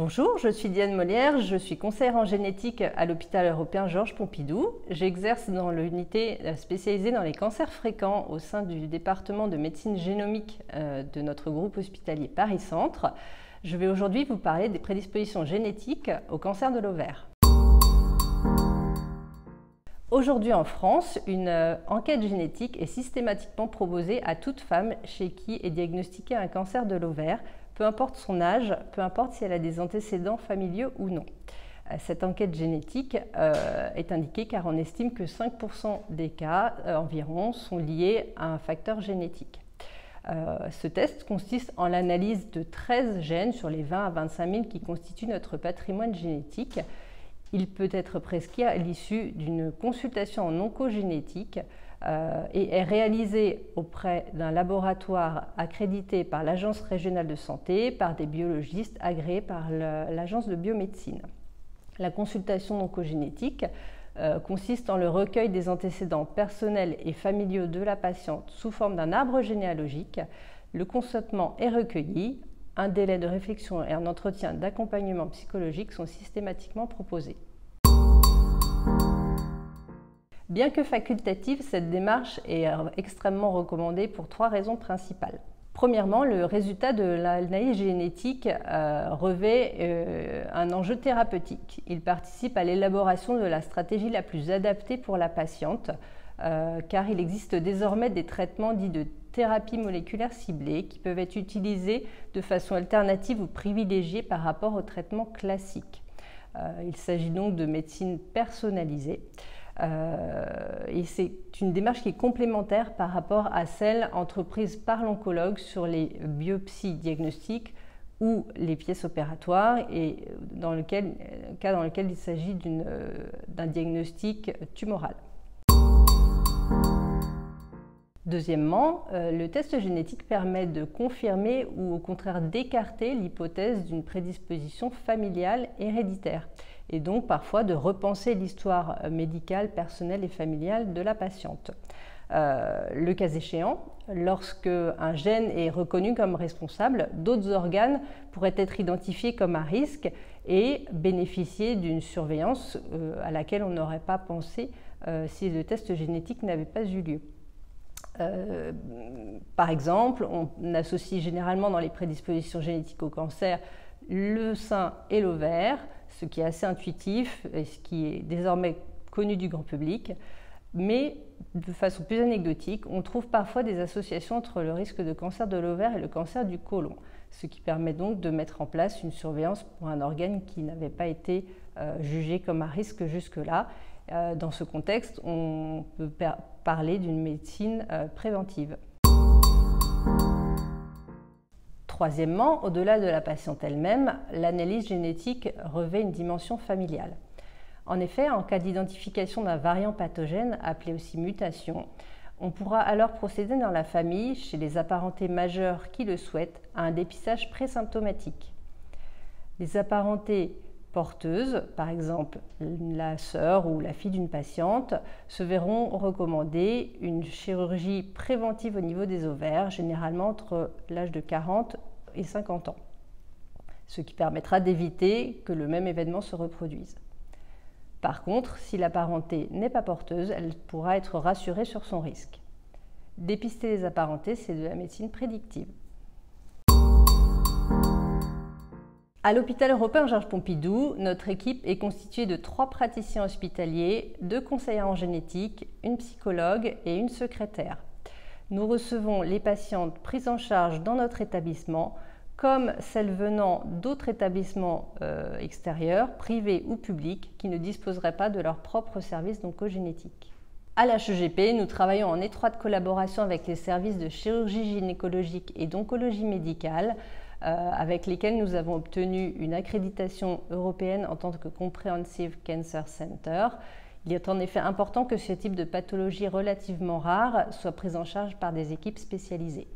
Bonjour, je suis Diane Molière, je suis conseillère en génétique à l'hôpital européen Georges Pompidou. J'exerce dans l'unité spécialisée dans les cancers fréquents au sein du département de médecine génomique de notre groupe hospitalier Paris-Centre. Je vais aujourd'hui vous parler des prédispositions génétiques au cancer de l'ovaire. Aujourd'hui en France, une enquête génétique est systématiquement proposée à toute femme chez qui est diagnostiqué un cancer de l'ovaire, peu importe son âge, peu importe si elle a des antécédents familiaux ou non. Cette enquête génétique est indiquée car on estime que 5% des cas environ sont liés à un facteur génétique. Ce test consiste en l'analyse de 13 gènes sur les 20 à 25 000 qui constituent notre patrimoine génétique. Il peut être prescrit à l'issue d'une consultation en oncogénétique et est réalisé auprès d'un laboratoire accrédité par l'Agence régionale de santé, par des biologistes agréés par l'Agence de biomédecine. La consultation oncogénétique consiste en le recueil des antécédents personnels et familiaux de la patiente sous forme d'un arbre généalogique. Le consentement est recueilli. Un délai de réflexion et un entretien d'accompagnement psychologique sont systématiquement proposés. Bien que facultative, cette démarche est extrêmement recommandée pour 3 raisons principales. Premièrement, le résultat de l'analyse génétique revêt un enjeu thérapeutique. Il participe à l'élaboration de la stratégie la plus adaptée pour la patiente, car il existe désormais des traitements dits de thérapie moléculaire ciblée qui peuvent être utilisés de façon alternative ou privilégiée par rapport au traitement classique. Il s'agit donc de médecine personnalisée. Et c'est une démarche qui est complémentaire par rapport à celle entreprise par l'oncologue sur les biopsies diagnostiques ou les pièces opératoires, et cas dans lequel il s'agit d'un diagnostic tumoral. Deuxièmement, le test génétique permet de confirmer ou au contraire d'écarter l'hypothèse d'une prédisposition familiale héréditaire et donc parfois de repenser l'histoire médicale, personnelle et familiale de la patiente. Le cas échéant, lorsque un gène est reconnu comme responsable, d'autres organes pourraient être identifiés comme à risque et bénéficier d'une surveillance à laquelle on n'aurait pas pensé si le test génétique n'avait pas eu lieu. Par exemple, on associe généralement dans les prédispositions génétiques au cancer le sein et l'ovaire, ce qui est assez intuitif et ce qui est désormais connu du grand public. Mais de façon plus anecdotique, on trouve parfois des associations entre le risque de cancer de l'ovaire et le cancer du côlon, ce qui permet donc de mettre en place une surveillance pour un organe qui n'avait pas été jugé comme à risque jusque-là. Dans ce contexte, on peut parler d'une médecine préventive. Troisièmement, au-delà de la patiente elle-même, l'analyse génétique revêt une dimension familiale. En effet, en cas d'identification d'un variant pathogène, appelé aussi mutation, on pourra alors procéder dans la famille, chez les apparentés majeures qui le souhaitent, à un dépistage présymptomatique. Les apparentés porteuses, par exemple la sœur ou la fille d'une patiente, se verront recommander une chirurgie préventive au niveau des ovaires, généralement entre l'âge de 40 et 50 ans, ce qui permettra d'éviter que le même événement se reproduise. Par contre, si la parenté n'est pas porteuse, elle pourra être rassurée sur son risque. Dépister les apparentés, c'est de la médecine prédictive. À l'hôpital européen Georges Pompidou, notre équipe est constituée de 3 praticiens hospitaliers, 2 conseillers en génétique, une psychologue et une secrétaire. Nous recevons les patientes prises en charge dans notre établissement, comme celles venant d'autres établissements extérieurs, privés ou publics, qui ne disposeraient pas de leur propre service d'oncogénétique. À l'HEGP, nous travaillons en étroite collaboration avec les services de chirurgie gynécologique et d'oncologie médicale, avec lesquels nous avons obtenu une accréditation européenne en tant que Comprehensive Cancer Center. Il est en effet important que ce type de pathologie relativement rare soit prise en charge par des équipes spécialisées.